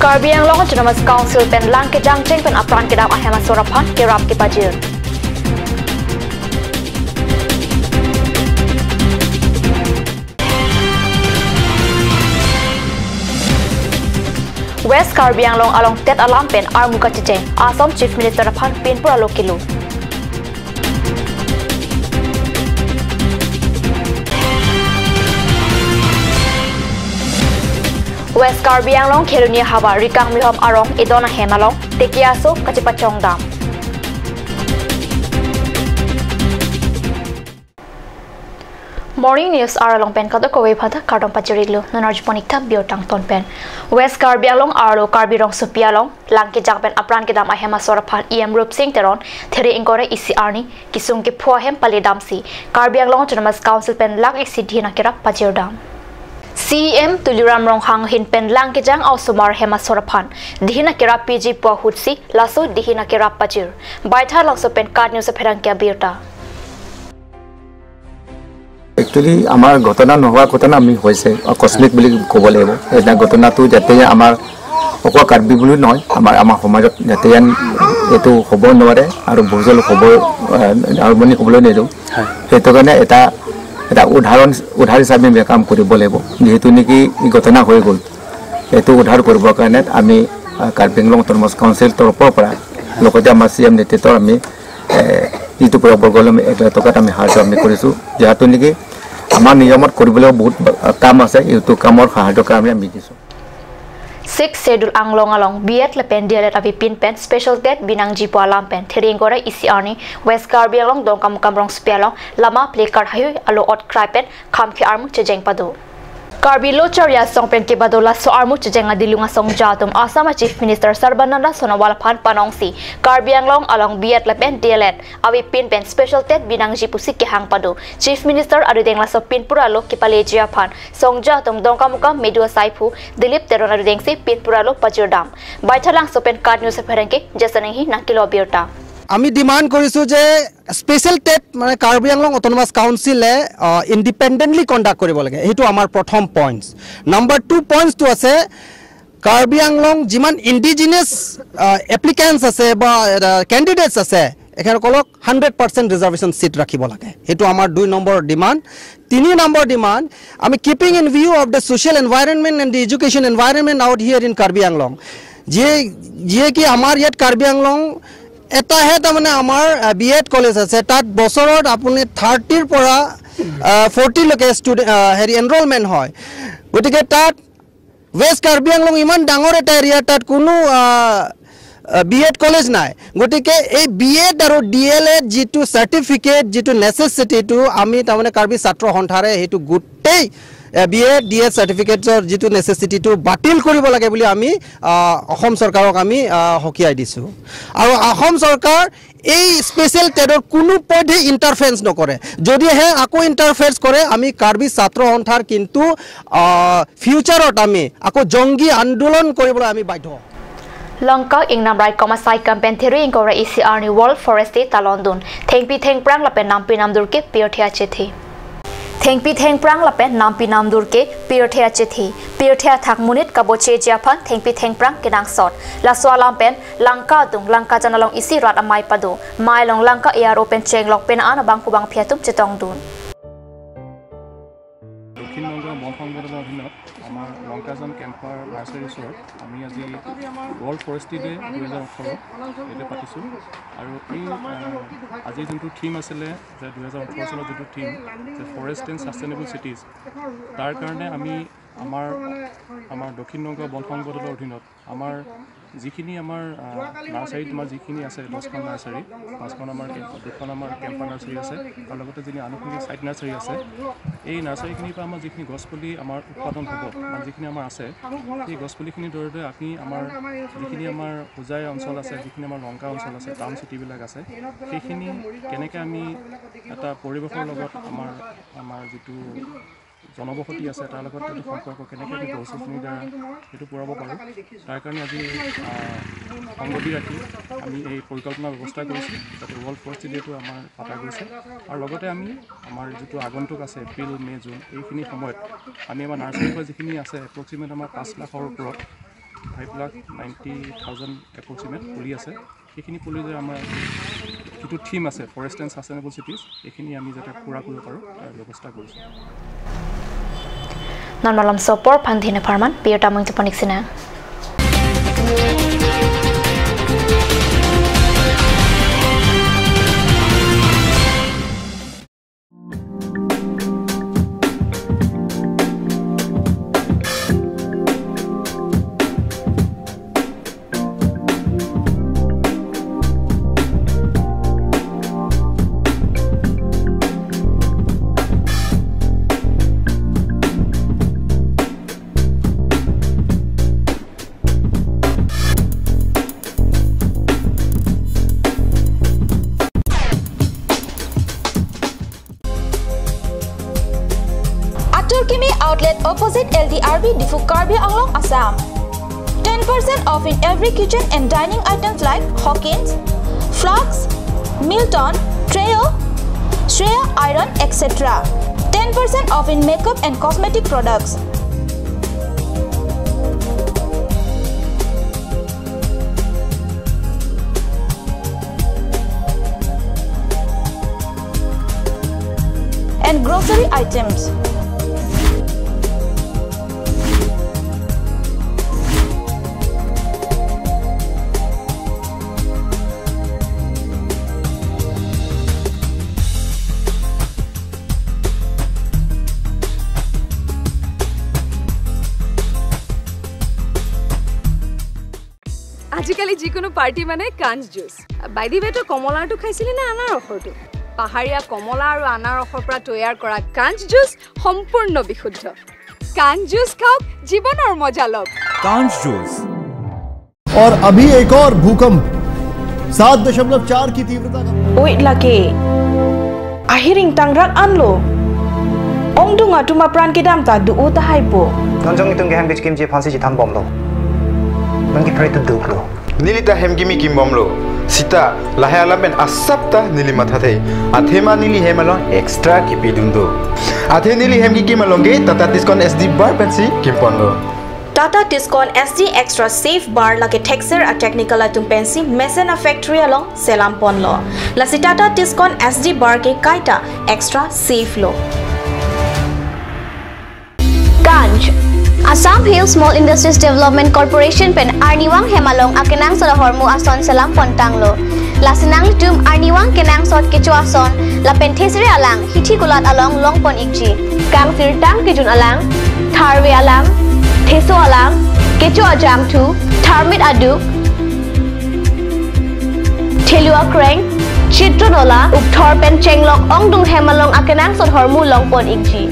Karbi Anglong Autonomous Council pen lang ke jang cheng pen apran ke dam ahema sorapan ke rap ke pajir. West Karbi Anglong along tet alam pen armuka cheng Assam Chief Minister Phan Pin Pura Lokilu. West Karbi Anglong Khelunia Haba Rikang Mihom Arong Idona Hemalong Tekiaso Kachipachong Dam. Morning News Aralong pen kato kowe phata kardom pachiriglu nonarj ponikta biotang ton pen West Karbi Anglong Arlo Karbi Rong Supialong langke jang pen apran ke dam ahema soraphan em rup sing teron there ingkore isi arni kisung ke phohem pale damsi Karbi Anglong Autonomous Council pen lang exit hina kira pachir dam CM Tuliram Ronghang hin pen lang ke jang ausumar hema soraphan dihina kira PG po hutsi laso dihina kira pachir baitha langso pen card news pherang kya biota Actually, আমাৰ ঘটনা নোহোৱা ঘটনা আমি হৈছে আকস্মিক বুলি ক'ব লাগিব এটা ঘটনাটো যাতে আমাৰ অক কাৰ্বি বুলি নহয় আমাৰ সমাজত যাতে এটো হ'ব নোৱাৰে আৰু বুজল হ'ব আৰু মনি ক'বলৈ নেদো সেইটো কাৰণে এটা উদাহৰণ হিচাপে আমি কাম কৰিব লাগিব যেহেতু নেকি এই ঘটনা হৈ গ'ল এটো উদ্ধাৰ কৰিবৰ কাৰণে আমি কাৰ্বি আংলং অটোনমাস কাউন্সিল তৰফৰ পৰা লগতে আমাৰ CM নেতৃত্বৰ আমি ইটো প্ৰবগলম 1 লাখ টকা আমি সাহায্য আমি কৰিছো যেহেতু নেকি আমাৰ নিয়মত কৰিবলৈ বহুত কাম আছে ইটো কামৰ সাহায্য কাম আমি দিছো 6 schedule Anglong along biat lepen dialet avi pin pen special date binang jipo alam pen thering gore isi arni West Karbi Anglong dongkam kamrong spialong lama play card hayu alo ot cry pen kham khi armu chejeng padu Karbi Locharia song pen ke badola so armu chejenga dilunga song jatum Assam Chief Minister Sarbananda Sonowal Phan Panongsi Karbi Anglong along biat lepen dialet avi pin pen special date binang jipo sik hang padu Chief Minister adu dengla so pin pura lo kipale jia phan song jatum dongkamuka media saipu Dilip teron adu dengsi pin pura lo pajirdam baithalang so pen card news pherenke jesanehi nakilo biota আমি demand কৰিছো যে special TET মানে Karbi Anglong autonomous কাউন্সিলে independently conduct কৰিব লাগে এটো আমাৰ প্ৰথম পইণ্টস নাম্বাৰ 2 পইণ্টস তো আছে কাৰ্বি আংলং যিমান ইন্ডিজিনাস এপ্লিকেন্টস আছে বা ক্যান্ডিডেটস আছে এখনকলক 100% ৰিজাৰ্ভেশন সিট ৰাখিব লাগে এটো আমাৰ 2 নম্বৰ ডিমান্ড 3 নম্বৰ ডিমান্ড আমি keeping in view of the social environment and the education environment out here in Karbi Anglong যে কি আমাৰ ইয়াত কাৰ্বি আংলং এটা হে তাৰমানে আমাৰ বিএড কলেজ আছে তাত বছৰত আপুনি 30 ৰ পৰা 40 লকে ষ্টুডেন্ট হেৰি এনৰোলমেন্ট হয় গতিকে তাত ওয়েস্ট কাৰ্বি আংলং ইমান ডাঙৰ এটা এৰিয়া তাত কোনো বিএড কলেজ নাই গতিকে এই বিএড আৰু ডিএলএড যেটো সাৰ্টিফিকেট যেটো নেসেসিটি টু আমি তাৰমানে কাৰ্বি ছাত্ৰ সন্থাৰে হেতু গুটেই বিএড ডিএড সাৰ্টিফিকেটৰ যেটো নেসেসিটি টু বাতিল কৰিব লাগে বুলি আমি অসম চৰকাৰক আমি হকিয়াই দিছো আৰু অসম চৰকাৰ এই স্পেশাল টেডৰ কোনো পথে ইন্টাৰফেৰেন্স নকৰে যদি হে আকো ইন্টাৰফেৰেন্স কৰে আমি কাৰ্বি ছাত্ৰ সন্থাৰ কিন্তু ফিউচাৰত আমি আকো জংগী আন্দোলন কৰিবলৈ আমি বাধ্য Langka ingnam rai komasai campaign theory ingora ECR ni World Forest Talondun thengpi thengprang lapen nampi namdur ke pirthia chethi thengpi thengprang lapen nampi namdur ke pirthia chethi pirthia thak munit kaboche japhan thengpi thengprang kenang sot laswa lampen langka tung langka janalong isi rat amai padu mailong langka air open cheng lok pen an bang kubang phiatum chetong dun আমাৰ লংকাজন কেম্পাৰ নাৰ্সাৰী ৰিসৰ্ট আমি আজি world forestry day 2018 এতে পাতিছো আৰু এই আজি যোনটো theme আছিলে যে 2018 চনৰ যোনটো থিম যে ফৰেষ্ট এণ্ড সাস্টেইনেবল সিটিজ তাৰ কাৰণে আমি আমাৰ দক্ষিণ নংগ বন সংগঠনৰ অধীনত আমাৰ যিখিনি আমাৰ নাৰ্সাৰীত আমাৰ যিখিনি আছে 10খন নাৰ্সাৰী 5খন আমাৰ দুখন আমাৰ কেম্পাৰ নাৰ্সাৰী আছে আৰু লগতে যিনি আনুষঙ্গিক সাইড নাৰ্সাৰী আছে এই নাৰ্সাৰীখিনিৰ পৰা আমাৰ যিখিনি গছপুলি আমাৰ উৎপাদন হ'ব মানে যিখিনি আমাৰ আছে এই গছপুলিখিনি দৰে আমি আমাৰ যিখিনি আমাৰ উজাই অঞ্চল আছে যিখিনি আমাৰ লংকা অঞ্চল আছে টাউন চিটিবিলাক আছে সেইখিনি কেনেকৈ আমি এটা পৰিৱেশৰ লগত আমাৰ যিটো জনবসতি আছে তাৰ লগত এটা সম্পৰ্ক কেনেকৈ আমি গছপুলিৰ দ্বাৰা সেইটো পূৰাব পাৰোঁ তাৰ কাৰণে আজি সংগতি ৰাখি আমি এই পৰিকল্পনা ব্যৱস্থা কৰিছোঁ যাতে ওয়াৰ্ল্ড ফৰেষ্ট্ৰি ডেটো আমাৰ পাতা গৈছে আৰু লগতে আমি আমাৰ যিটো আগন্তুক আছে এপ্ৰিল মে জুন এইখিনি সময়ত আমি আমাৰ নাৰ্সাৰীৰ পৰা যিখিনি আছে এপ্ৰক্সিমেট আমাৰ 5 লাখৰ ওপৰত 5,90,000 এপ্ৰক্সিমেট পুলি আছে সেইখিনি পুলি যে আমাৰ যিটো থিম আছে ফৰেষ্ট এণ্ড ছাষ্টেইনেবল চিটিজ এইখিনি আমি যাতে পূৰা কৰিব পাৰোঁ তাৰ ব্যৱস্থা কৰিছোঁ Namalam sopor pandhina farman biota mung tupanik sina. Turkimi outlet opposite LDRB Difu Karbi Anglong Assam. 10% off in every kitchen and dining items like Hawkins, Flux, Milton, Treo, Shreya Iron, etc. 10% off in makeup and cosmetic products. And grocery items. আজিকালি যিকোনো party মানে কাঞ্জ juice বাইদি বেটো কমলাটো খাইছিলি না আনাৰ ৰসটো পাহাৰীয়া কমলা আৰু আনাৰ ৰসৰ পৰা তৈয়াৰ কৰা কাঞ্জ জুচ সম্পূৰ্ণ বিশুদ্ধ কাঞ্জ জুচ খাওক জীৱনৰ মজা লওক कांच जूस और अभी एक और भूकंप 7.4 की तीव्रता का Wait lagi. Ahiring tangrak anlo. Ong dunga tuma pran kedam ta du uta haipo. Nonjong itong geham bitch kim je phansi ji tham bom lo. Nang ki pray to duk lo. Nilita hemgimi kim bomlo sita lahayala ben asapta nili mathate athema nili hemalon extra kipidundo athe nili hemgi kimalonge tata discount SD bar pensi kimponlo Tata Tiscon SD Extra Safe Bar lagi texture a technical atum pensi Mesena Factory along Selam Ponlo. Lasi Tata Tiscon SD Bar ke kaita extra safe lo. Ganj Assam Hill Small Industries Development Corporation pen Arniwang Hemalong akenang sa hormu ason Selam Pontang lo. Lasinang tum Arniwang kenang sot kecu ason la penthesri alang hithi kulat along longpon ikji. Kang sirtang kejun alang tharwe alang Teso alang, kecu ajam tu, tharmit aduk, telua kreng, citronola, ukthor pen chenglok ong dung hemalong akenang sot hormu longpon ikji.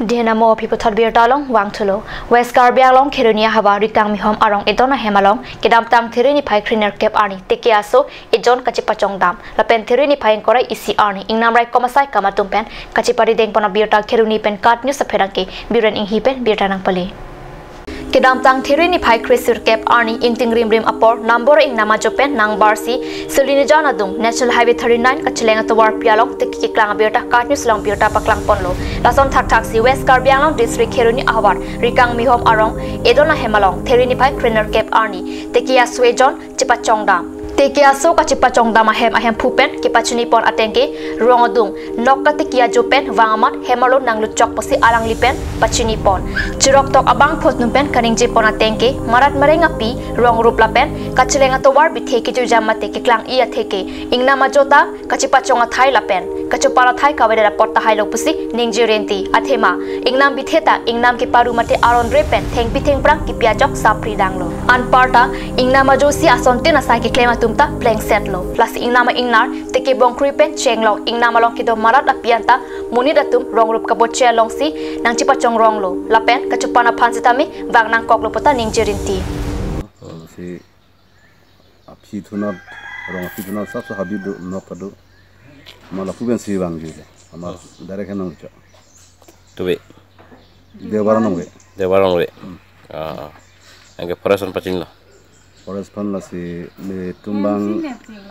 Dinamo pipothot birtalong wangthulo West Karbi Anglong Khironia hawa rikang mihom arong edona hemalong kedam tang thirini phai cleaner cap arni tekiaso ejon kachipachong dam lapen thirini phai korai isi arni ingnam rai komasai kamatung pen kachipari deng pona birta khiruni pen kat news sapherangke biren inghi pen birtanang pali kedam tang thirini phai cresur cap arni ingting rim rim apor number ing nama jopen nang barsi selini jana dung National Highway 39 kachlenga towar pialong tekki klang birta kat news long birta paklang ponlo lason thak thak si West Karbi Anglong district Khiruni ahwar rikang mihom arong edona hemalong thirini phai cleaner cap arni tekia swejon chipachong dam tekia so kachipachong dam ahem phupen kipachuni pon atengke rongodung nokka tekia jopen wangamat hemalo nanglu chok posi alang lipen pachuni pon chirok tok abang photnum pen kaning je pon atengke marat marenga pi rong rupla pen kachlenga towar bithe ki jamate ke klang ia theke ingna majota kachipachong athai lapen kachupala thai kaweda porta hailo pusi ningjirenti athema ingnam bitheta ingnam ki paru mate aron repen theng pitheng prang ki piajok sapri danglo anparta ingnam ajosi asonte na sai ki klema tumta blank set lo plus ingnam ingnar teke bongkri pen chenglong ingnam along ki do marat apianta munidatum rong rup ka boche long si nang chipachong rong lo lapen kachupana phansitami wangnang koklo pota ningjirenti si apsi thunat rong apsi thunat sab sa habi do nokado malah puben si bang jile amar direct henang cha tuwe dewaranong we angke forest pacing lo forest fan lasi me tumbang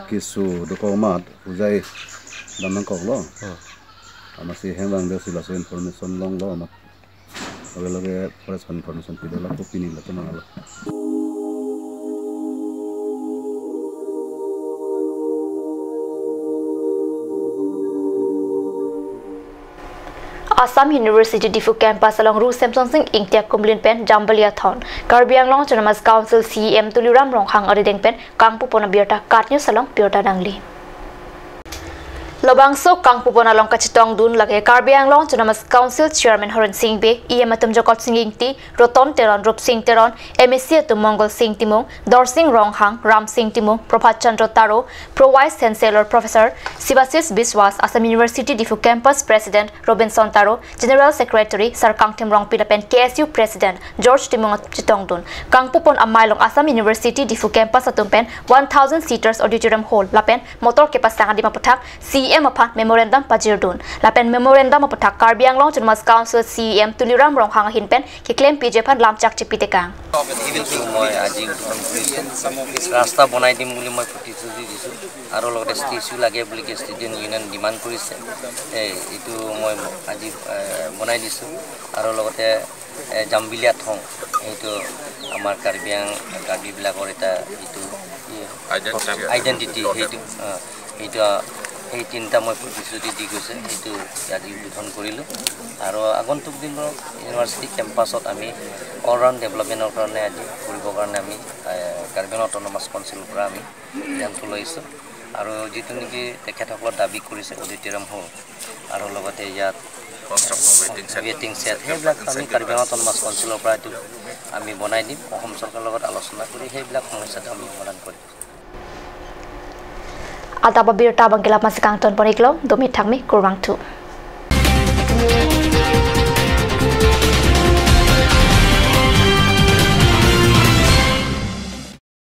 kisu dokomat pujai damang koklo amasi hembang de sila so information long lo amat lage forest fan information pidala ko pini la to nalo Assam University Difu campus along Ru Samson Singh Ingtia Kumlin Pen Jambalia Thon Karbi Anglong Chanamas Council CM Tuliram Ronghang Arideng Pen Kangpu Pona Biota Kat News along Biota Dangli Lobangso Kangpu Pona Long Kachitong Dun Lage Karbi Anglong Chanamas Council Chairman Horan Singh Be Iamatum Jokot Singh Ingti Roton Teron Rup Singh Teron MSC to Mongol Singh Timong Dor Singh Ronghang Ram Singh Timong Prabhat Chandra Taro Pro Vice Chancellor Professor Sivasis Biswas Assam University Difu Campus President Robinson Taro General Secretary Sir Kangtim Rong Pidapen KSU President George Timong Chitongdun Kangpupon Amailong Assam University Difu Campus Atumpen 1000 seaters auditorium hall Lapen motor kepasang di Maputak CM Apan Memorandum Pajirdun Lapen Memorandum Maputak Karbi Anglong Chanamas Council CM Tuliram Ronghang Hinpen Kiklem PJ-pan Lamchak Chipitekang Rasta bonai dim buli moi প্ৰতিশ্ৰুতি দিছো আৰু লগতে statue লাগে বুলি student union demand কৰিছে এইটো মই আজি বনাই দিছো আৰু লগতে জাম্বিলিয়া থং এইটো আমাৰ কাৰ্বি বিলাকৰ এটা এইটো আইডেন্টিটি এইটো এই তিনটা মই প্ৰতিশ্ৰুতি দি গৈছে এইটো আজি উদ্বোধন কৰিলো আৰু আগন্তুক দিনৰ ইউনিভাৰ্চিটি কেম্পাছত আমি অল ৰাউণ্ড ডেভেলপমেণ্টৰ কাৰণে আজি কৰিবৰ কাৰণে আমি কাৰ্বি অট'নমাছ কাউন্সিলৰ পৰা আমি সিদ্ধান্ত লৈছোঁ আৰু যিটো নেকি তেখেতসকলৰ দাবী কৰিছে অডিটৰিয়াম হল আৰু লগতে ইয়াত ৱেটিং ছেট সেইবিলাক আমি কাৰ্বি অট'নমাছ কাউন্সিলৰ পৰা এইটো আমি বনাই দিম অসম চৰকাৰৰ লগত আলোচনা কৰি সেইবিলাক সমস্যাটো আমি সমাধান কৰিম Ataba birta bangkila masikang ton poniklo domi thangmi kurwang tu